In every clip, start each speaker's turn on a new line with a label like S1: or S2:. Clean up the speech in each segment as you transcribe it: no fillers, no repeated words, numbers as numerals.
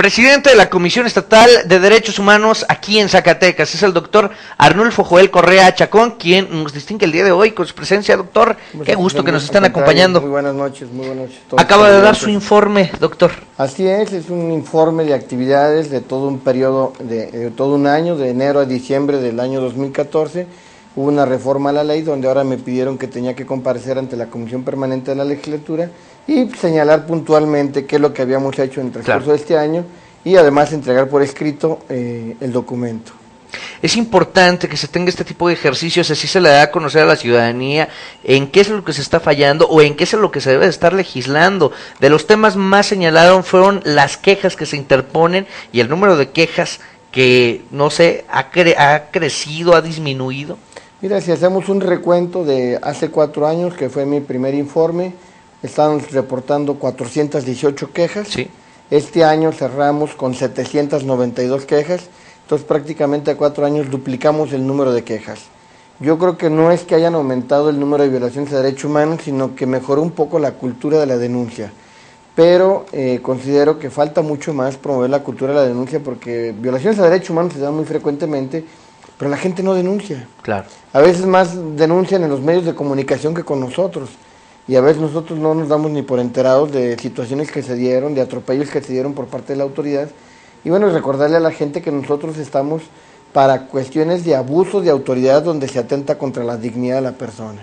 S1: Presidente de la Comisión Estatal de Derechos Humanos aquí en Zacatecas es el doctor Arnulfo Joel Correa Chacón, quien nos distingue el día de hoy con su presencia, doctor. Qué gusto que nos están acompañando.
S2: Muy buenas noches, muy buenas noches.
S1: Acaba de dar su informe, doctor.
S2: Así es un informe de actividades de todo un periodo, de todo un año, de enero a diciembre del año 2014. Hubo una reforma a la ley donde ahora me pidieron que tenía que comparecer ante la Comisión Permanente de la Legislatura y señalar puntualmente qué es lo que habíamos hecho en el transcurso de este año y además entregar por escrito el documento.
S1: Es importante que se tenga este tipo de ejercicios, así se le da a conocer a la ciudadanía en qué es lo que se está fallando o en qué es lo que se debe de estar legislando. De los temas más señalados fueron las quejas que se interponen y el número de quejas que, no sé, ha crecido, ha disminuido.
S2: Mira, si hacemos un recuento de hace 4 años, que fue mi primer informe, estábamos reportando 418 quejas.
S1: Sí.
S2: Este año cerramos con 792 quejas, entonces prácticamente a 4 años duplicamos el número de quejas. Yo creo que no es que hayan aumentado el número de violaciones de derechos humanos, sino que mejoró un poco la cultura de la denuncia. Pero considero que falta mucho más promover la cultura de la denuncia, porque violaciones a derechos humanos se dan muy frecuentemente, pero la gente no denuncia.
S1: Claro.
S2: A veces más denuncian en los medios de comunicación que con nosotros. Y a veces nosotros no nos damos ni por enterados de situaciones que se dieron, de atropellos que se dieron por parte de la autoridad. Y bueno, recordarle a la gente que nosotros estamos para cuestiones de abuso de autoridad donde se atenta contra la dignidad de la persona.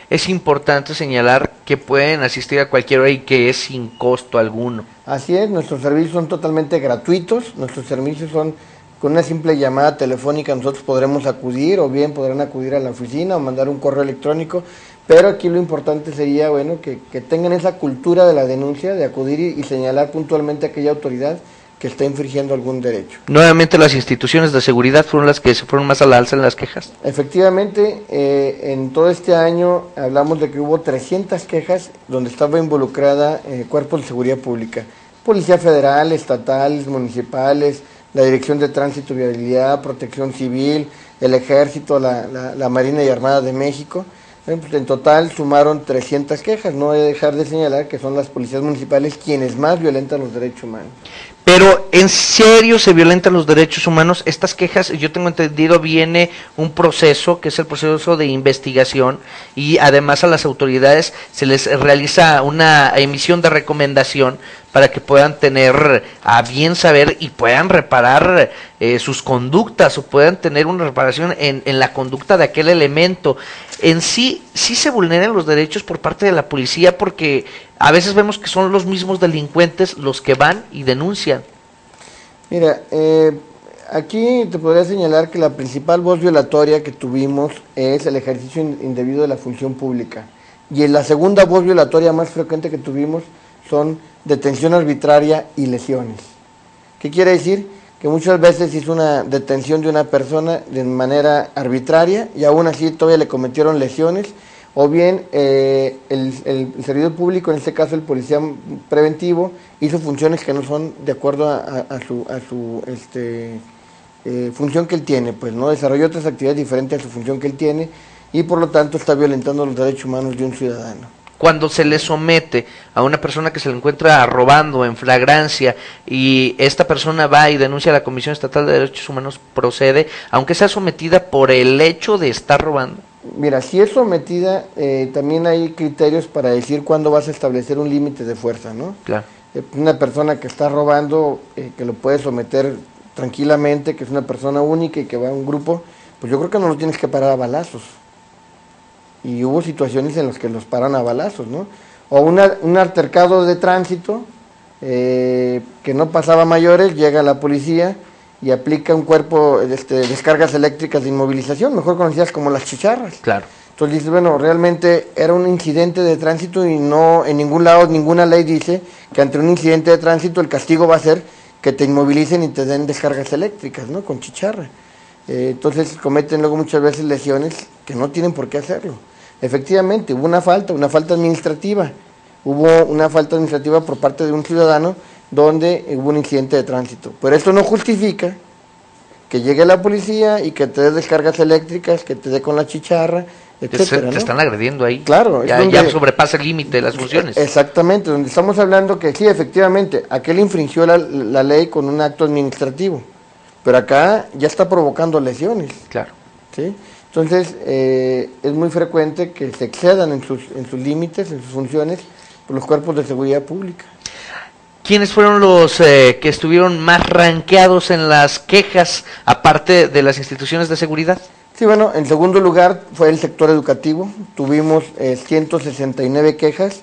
S1: Es importante señalar que pueden asistir a cualquier hora y que es sin costo alguno.
S2: Así es, nuestros servicios son totalmente gratuitos, nuestros servicios son con una simple llamada telefónica nosotros podremos acudir o bien podrán acudir a la oficina o mandar un correo electrónico, pero aquí lo importante sería bueno que tengan esa cultura de la denuncia, de acudir y señalar puntualmente a aquella autoridad que está infringiendo algún derecho.
S1: Nuevamente las instituciones de seguridad fueron las que se fueron más a la alza en las quejas.
S2: Efectivamente, en todo este año hablamos de que hubo 300 quejas donde estaba involucrada cuerpos de seguridad pública, Policía Federal, estatales, municipales, la Dirección de Tránsito y Vialidad, Protección Civil, el Ejército, la Marina y Armada de México. Pues en total sumaron 300 quejas, no he de dejar de señalar que son las policías municipales quienes más violentan los derechos humanos.
S1: Pero ¿en serio se violentan los derechos humanos? Estas quejas, yo tengo entendido, viene un proceso, que es el proceso de investigación, y además a las autoridades se les realiza una emisión de recomendación para que puedan tener a bien saber y puedan reparar sus conductas o puedan tener una reparación en la conducta de aquel elemento. En sí se vulneran los derechos por parte de la policía porque a veces vemos que son los mismos delincuentes los que van y denuncian.
S2: Mira, aquí te podría señalar que la principal voz violatoria que tuvimos es el ejercicio indebido de la función pública. Y la segunda voz violatoria más frecuente que tuvimos son detención arbitraria y lesiones. ¿Qué quiere decir? Que muchas veces hizo una detención de una persona de manera arbitraria y aún así todavía le cometieron lesiones, o bien el servidor público, en este caso el policía preventivo, hizo funciones que no son de acuerdo a su función que él tiene, pues no desarrolló otras actividades diferentes a su función que él tiene y por lo tanto está violentando los derechos humanos de un ciudadano.
S1: Cuando se le somete a una persona que se le encuentra robando en flagrancia y esta persona va y denuncia a la Comisión Estatal de Derechos Humanos, procede, aunque sea sometida por el hecho de estar robando.
S2: Mira, si es sometida, también hay criterios para decir cuándo vas a establecer un límite de fuerza, ¿no?
S1: Claro.
S2: Una persona que está robando, que lo puede someter tranquilamente, que es una persona única y que va a un grupo, pues yo creo que no lo tienes que parar a balazos. Y hubo situaciones en las que los paran a balazos, ¿no? O un altercado de tránsito que no pasaba mayores, llega la policía y aplica un cuerpo descargas eléctricas de inmovilización, mejor conocidas como las chicharras.
S1: Claro.
S2: Entonces dices, bueno, realmente era un incidente de tránsito y no en ningún lado, ninguna ley dice que ante un incidente de tránsito el castigo va a ser que te inmovilicen y te den descargas eléctricas, ¿no? Con chicharra. Entonces cometen luego muchas veces lesiones que no tienen por qué hacerlo. Efectivamente, hubo una falta administrativa. Hubo una falta administrativa por parte de un ciudadano donde hubo un incidente de tránsito. Pero esto no justifica que llegue la policía y que te dé descargas eléctricas, que te dé con la chicharra, etcétera,
S1: te
S2: ¿no?
S1: están agrediendo ahí.
S2: Claro,
S1: Ya sobrepasa el límite de las funciones.
S2: Exactamente, donde estamos hablando que sí, efectivamente, aquel infringió la ley con un acto administrativo, pero acá ya está provocando lesiones.
S1: Claro.
S2: ¿Sí? Entonces, es muy frecuente que se excedan en sus límites, en sus funciones, por los cuerpos de seguridad pública.
S1: ¿Quiénes fueron los que estuvieron más rankeados en las quejas, aparte de las instituciones de seguridad?
S2: Sí, bueno, en segundo lugar fue el sector educativo. Tuvimos 169 quejas.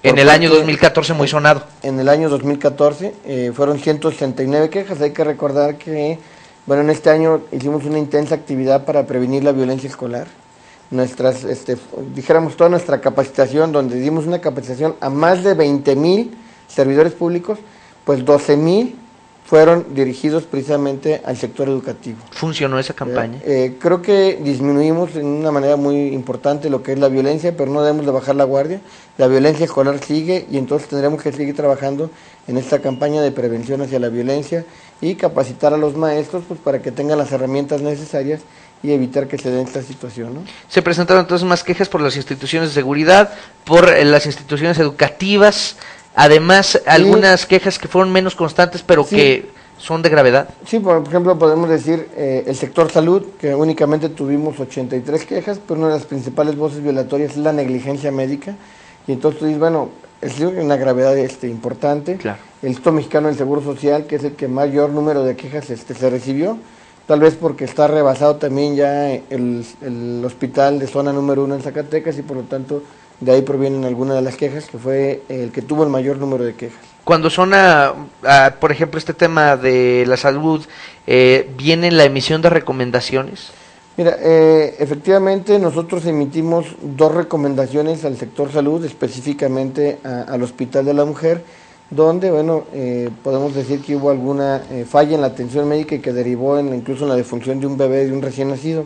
S1: En el año 2014 muy sonado.
S2: En el año 2014 fueron 169 quejas. Hay que recordar que, bueno, en este año hicimos una intensa actividad para prevenir la violencia escolar. Dijéramos, toda nuestra capacitación, donde dimos una capacitación a más de 20,000 servidores públicos, pues 12,000 fueron dirigidos precisamente al sector educativo.
S1: ¿Funcionó esa campaña?
S2: Creo que disminuimos en una manera muy importante lo que es la violencia, pero no debemos de bajar la guardia. La violencia escolar sigue y entonces tendremos que seguir trabajando en esta campaña de prevención hacia la violencia y capacitar a los maestros pues, para que tengan las herramientas necesarias y evitar que se den esta situación, ¿no?
S1: Se presentaron entonces más quejas por las instituciones de seguridad, por las instituciones educativas. Además, algunas quejas que fueron menos constantes, pero que son de gravedad.
S2: Sí, por ejemplo, podemos decir el sector salud, que únicamente tuvimos 83 quejas, pero una de las principales voces violatorias es la negligencia médica. Y entonces tú dices, bueno, es una gravedad importante.
S1: Claro.
S2: El Instituto Mexicano del Seguro Social, que es el que mayor número de quejas se recibió, tal vez porque está rebasado también ya el hospital de zona número 1 en Zacatecas y por lo tanto de ahí provienen algunas de las quejas, que fue el que tuvo el mayor número de quejas.
S1: Cuando son, por ejemplo, este tema de la salud, ¿viene la emisión de recomendaciones?
S2: Mira, efectivamente nosotros emitimos 2 recomendaciones al sector salud, específicamente al Hospital de la Mujer, donde, bueno, podemos decir que hubo alguna falla en la atención médica y que derivó incluso en la defunción de un bebé, de un recién nacido.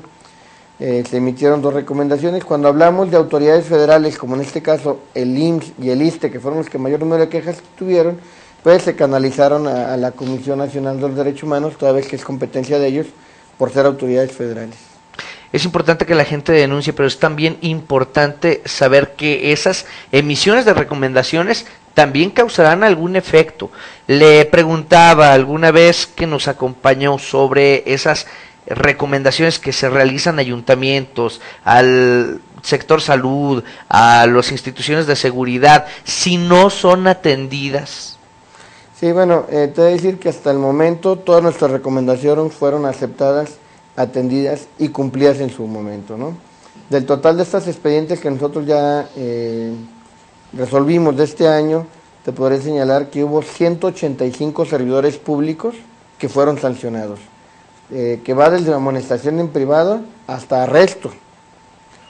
S2: Se emitieron 2 recomendaciones. Cuando hablamos de autoridades federales, como en este caso el IMSS y el ISSSTE, que fueron los que mayor número de quejas tuvieron, pues se canalizaron a la Comisión Nacional de los Derechos Humanos, toda vez que es competencia de ellos, por ser autoridades federales.
S1: Es importante que la gente denuncie, pero es también importante saber que esas emisiones de recomendaciones también causarán algún efecto. Le preguntaba alguna vez que nos acompañó sobre esas recomendaciones que se realizan a ayuntamientos, al sector salud, a las instituciones de seguridad, si no son atendidas.
S2: Sí, bueno, te voy a decir que hasta el momento todas nuestras recomendaciones fueron aceptadas, atendidas y cumplidas en su momento, ¿no? Del total de estas expedientes que nosotros ya resolvimos de este año, te podré señalar que hubo 185 servidores públicos que fueron sancionados. Que va desde la amonestación en privado hasta arresto,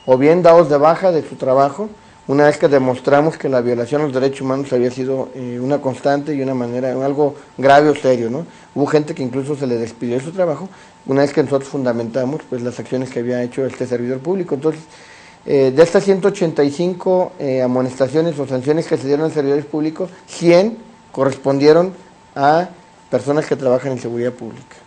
S2: o bien dados de baja de su trabajo, una vez que demostramos que la violación a los derechos humanos había sido una constante y una manera, algo grave o serio, ¿no? Hubo gente que incluso se le despidió de su trabajo, una vez que nosotros fundamentamos pues las acciones que había hecho este servidor público. Entonces, de estas 185 amonestaciones o sanciones que se dieron a servidores públicos, 100 correspondieron a personas que trabajan en seguridad pública.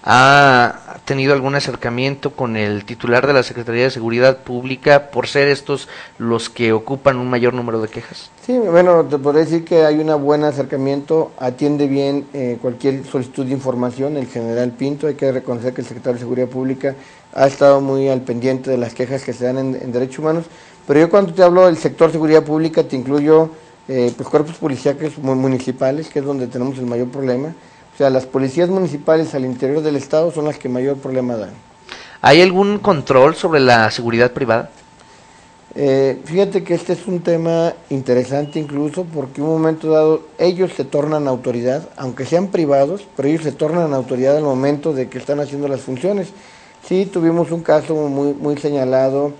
S1: ¿Ha tenido algún acercamiento con el titular de la Secretaría de Seguridad Pública por ser estos los que ocupan un mayor número de quejas?
S2: Sí, bueno, te podría decir que hay un buen acercamiento, atiende bien cualquier solicitud de información, el general Pinto. Hay que reconocer que el secretario de Seguridad Pública ha estado muy al pendiente de las quejas que se dan en derechos humanos, pero yo cuando te hablo del sector seguridad pública te incluyo pues cuerpos policíacos municipales, que es donde tenemos el mayor problema. O sea, las policías municipales al interior del estado son las que mayor problema dan.
S1: ¿Hay algún control sobre la seguridad privada?
S2: Fíjate que este es un tema interesante incluso porque en un momento dado ellos se tornan autoridad, aunque sean privados, pero ellos se tornan autoridad al momento de que están haciendo las funciones. Sí, tuvimos un caso muy señalado,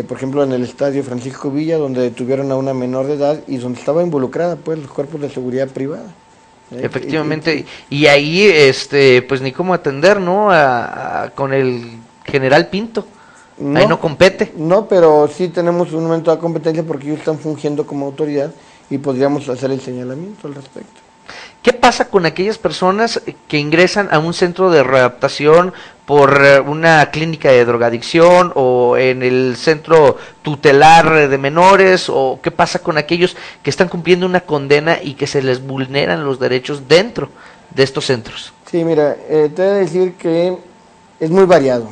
S2: por ejemplo en el estadio Francisco Villa, donde detuvieron a una menor de edad y donde estaba involucrada pues los cuerpos de seguridad privada.
S1: Efectivamente, y ahí pues ni cómo atender, ¿no? Con el general Pinto. Ahí no compete.
S2: No, pero sí tenemos un momento de competencia porque ellos están fungiendo como autoridad y podríamos hacer el señalamiento al respecto.
S1: ¿Qué pasa con aquellas personas que ingresan a un centro de readaptación por una clínica de drogadicción o en el centro tutelar de menores, o qué pasa con aquellos que están cumpliendo una condena y que se les vulneran los derechos dentro de estos centros?
S2: Sí, mira, te voy a decir que es muy variado.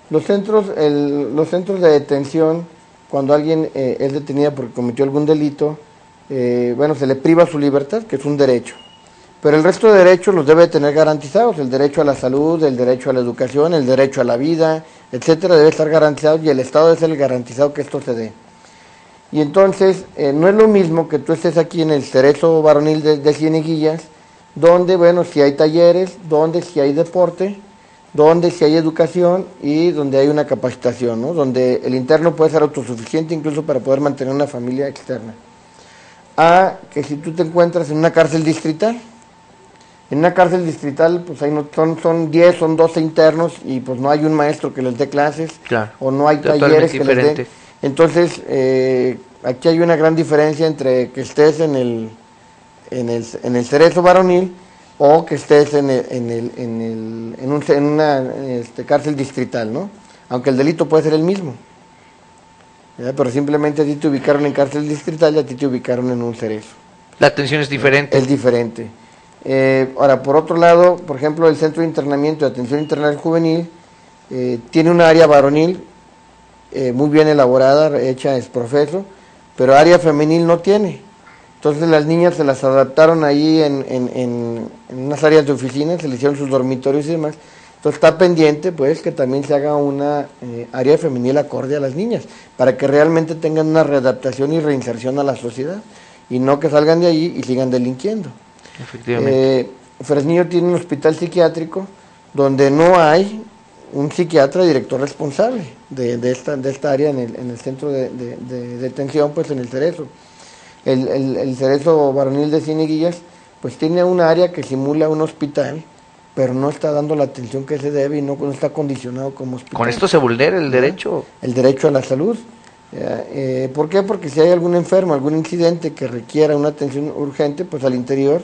S2: Los centros de detención, cuando alguien es detenido porque cometió algún delito, bueno, se le priva su libertad, que es un derecho. Pero el resto de derechos los debe tener garantizados: el derecho a la salud, el derecho a la educación, el derecho a la vida, etcétera, debe estar garantizado, y el Estado debe ser el garantizado que esto se dé. Y entonces, no es lo mismo que tú estés aquí en el Cerezo Varonil de Cieneguillas, donde, bueno, si hay talleres, donde si hay deporte, donde si hay educación y donde hay una capacitación, ¿no? Donde el interno puede ser autosuficiente incluso para poder mantener una familia externa. A que si tú te encuentras en una cárcel distrital, en una cárcel distrital, pues ahí no, son 10, son 12 internos, y pues no hay un maestro que les dé clases,
S1: claro,
S2: o no hay talleres que les den. Entonces, aquí hay una gran diferencia entre que estés en el Cerezo Varonil o que estés en una cárcel distrital, ¿no? Aunque el delito puede ser el mismo, ¿verdad? Pero simplemente a ti te ubicaron en cárcel distrital y a ti te ubicaron en un Cerezo.
S1: La atención es diferente.
S2: Es diferente. Ahora, por otro lado, por ejemplo, el Centro de Internamiento de Atención Internacional Juvenil tiene una área varonil muy bien elaborada, hecha es profeso, pero área femenil no tiene. Entonces las niñas se las adaptaron ahí en unas áreas de oficina, se les hicieron sus dormitorios y demás. Entonces está pendiente, pues, que también se haga una área femenil acorde a las niñas, para que realmente tengan una readaptación y reinserción a la sociedad, y no que salgan de allí y sigan delinquiendo.
S1: Efectivamente.
S2: Fresnillo tiene un hospital psiquiátrico donde no hay un psiquiatra director responsable de esta área en el centro de detención, pues en el Cerezo. El Cerezo Varonil de Cieneguillas, pues tiene un área que simula un hospital, pero no está dando la atención que se debe y no está condicionado como hospital.
S1: Con esto se vulnera el derecho.
S2: El derecho a la salud. ¿Por qué? Porque si hay algún enfermo, algún incidente que requiera una atención urgente, pues al interior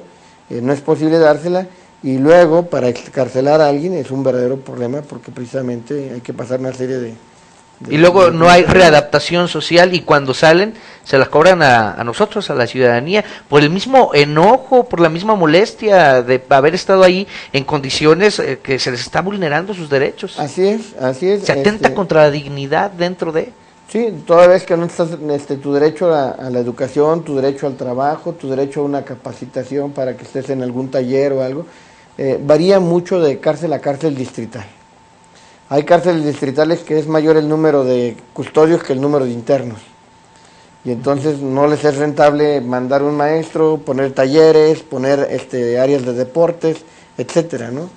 S2: no es posible dársela, y luego para excarcelar a alguien es un verdadero problema, porque precisamente hay que pasar una serie de
S1: y luego no hay readaptación social, y cuando salen se las cobran a nosotros, a la ciudadanía, por el mismo enojo, por la misma molestia de haber estado ahí en condiciones que se les está vulnerando sus derechos.
S2: Así es, así es.
S1: Se atenta contra la dignidad dentro de...
S2: Sí, toda vez que no estás, tu derecho a la educación, tu derecho al trabajo, tu derecho a una capacitación para que estés en algún taller o algo, varía mucho de cárcel a cárcel distrital. Hay cárceles distritales que es mayor el número de custodios que el número de internos, y entonces no les es rentable mandar un maestro, poner talleres, poner áreas de deportes, etcétera, ¿no?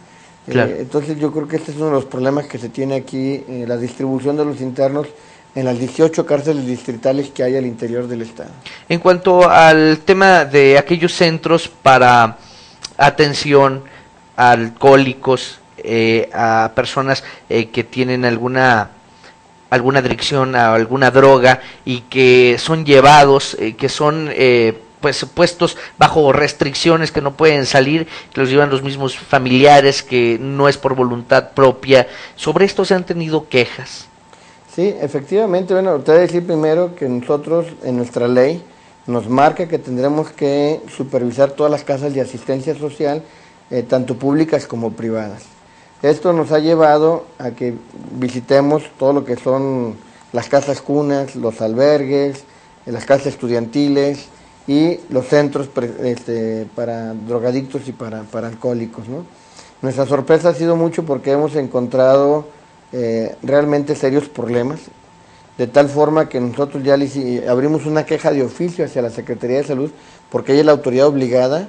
S1: Claro.
S2: Entonces yo creo que este es uno de los problemas que se tiene aquí, la distribución de los internos en las 18 cárceles distritales que hay al interior del estado.
S1: En cuanto al tema de aquellos centros para atención a alcohólicos, a personas que tienen alguna adicción a alguna droga y que son llevados, que son pues puestos bajo restricciones, que no pueden salir, que los llevan los mismos familiares, que no es por voluntad propia, sobre esto se han tenido quejas.
S2: Sí, efectivamente. Bueno, te voy a decir primero que nosotros en nuestra ley nos marca que tendremos que supervisar todas las casas de asistencia social, tanto públicas como privadas. Esto nos ha llevado a que visitemos todo lo que son las casas cunas, los albergues, las casas estudiantiles y los centros para drogadictos y para alcohólicos, ¿no? Nuestra sorpresa ha sido mucho porque hemos encontrado realmente serios problemas, de tal forma que nosotros ya abrimos una queja de oficio hacia la Secretaría de Salud, porque ella es la autoridad obligada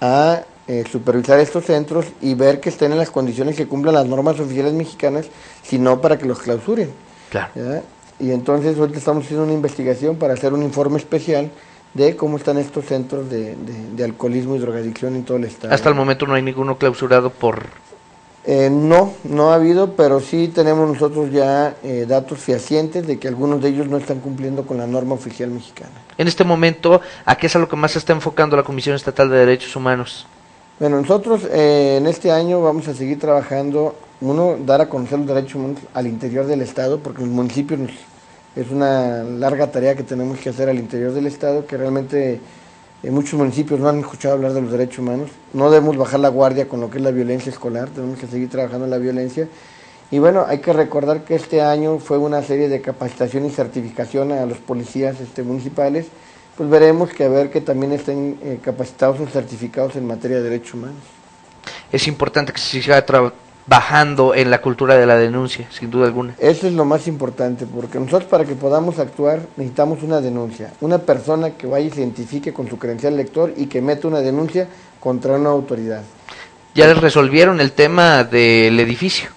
S2: a supervisar estos centros y ver que estén en las condiciones que cumplan las normas oficiales mexicanas, sino para que los clausuren.
S1: Claro.
S2: ¿Verdad? Y entonces ahorita estamos haciendo una investigación para hacer un informe especial de cómo están estos centros de alcoholismo y drogadicción en todo el estado.
S1: Hasta el momento no hay ninguno clausurado por...
S2: No ha habido, pero sí tenemos nosotros ya datos fehacientes de que algunos de ellos no están cumpliendo con la norma oficial mexicana.
S1: En este momento, ¿a qué es a lo que más se está enfocando la Comisión Estatal de Derechos Humanos?
S2: Bueno, nosotros en este año vamos a seguir trabajando, uno, dar a conocer los derechos humanos al interior del Estado, porque los municipios es una larga tarea que tenemos que hacer al interior del Estado, que realmente muchos municipios no han escuchado hablar de los derechos humanos. No debemos bajar la guardia con lo que es la violencia escolar, tenemos que seguir trabajando en la violencia. Y bueno, hay que recordar que este año fue una serie de capacitación y certificación a los policías municipales. Pues veremos que a ver que también estén capacitados o certificados en materia de derechos humanos.
S1: Es importante que se siga trabajando en la cultura de la denuncia, sin duda alguna.
S2: Eso es lo más importante, porque nosotros para que podamos actuar necesitamos una denuncia. Una persona que vaya y se identifique con su credencial lector y que meta una denuncia contra una autoridad.
S1: ¿Ya les resolvieron el tema del edificio?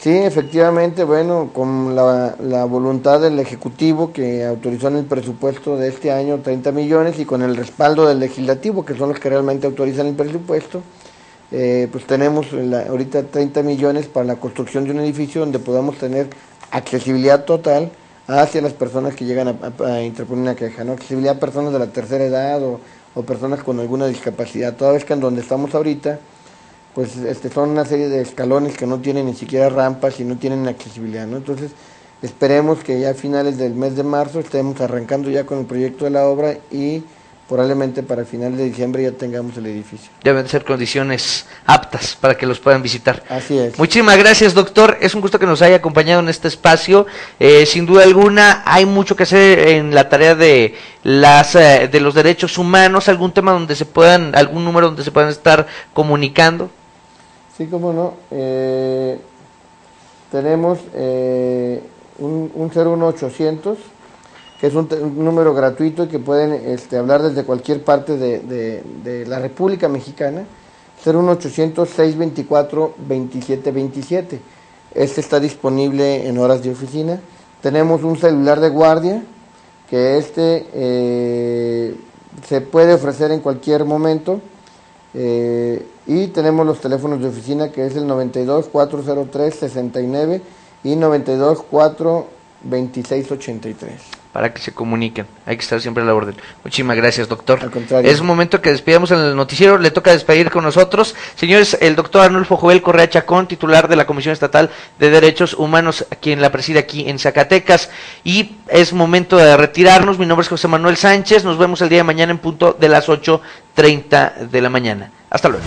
S2: Sí, efectivamente, bueno, con la voluntad del Ejecutivo que autorizó en el presupuesto de este año 30 millones y con el respaldo del Legislativo, que son los que realmente autorizan el presupuesto, pues tenemos ahorita 30 millones para la construcción de un edificio donde podamos tener accesibilidad total hacia las personas que llegan a interponer una queja, ¿no? Accesibilidad a personas de la tercera edad o personas con alguna discapacidad, toda vez que en donde estamos ahorita pues son una serie de escalones que no tienen ni siquiera rampas y no tienen accesibilidad, ¿no? Entonces esperemos que ya a finales del mes de marzo estemos arrancando ya con el proyecto de la obra y probablemente para finales de diciembre ya tengamos el edificio.
S1: Deben ser condiciones aptas para que los puedan visitar.
S2: Así es.
S1: Muchísimas gracias, doctor. Es un gusto que nos haya acompañado en este espacio. Sin duda alguna, hay mucho que hacer en la tarea de los derechos humanos. ¿Algún tema donde algún número donde se puedan estar comunicando?
S2: Sí, cómo no. Tenemos un 01800, que es un número gratuito y que pueden hablar desde cualquier parte de la República Mexicana, 01800-624-2727. Este está disponible en horas de oficina. Tenemos un celular de guardia, que se puede ofrecer en cualquier momento. Y tenemos los teléfonos de oficina, que es el 92-403-69 y 92-426-83.
S1: Para que se comuniquen, hay que estar siempre a la orden. Muchísimas gracias, doctor.
S2: Al contrario.
S1: Es un momento que despidamos en el noticiero, le toca despedir con nosotros. Señores, el doctor Arnulfo Joel Correa Chacón, titular de la Comisión Estatal de Derechos Humanos, quien la preside aquí en Zacatecas, y es momento de retirarnos. Mi nombre es José Manuel Sánchez, nos vemos el día de mañana en punto de las 8:30 de la mañana. Hasta luego.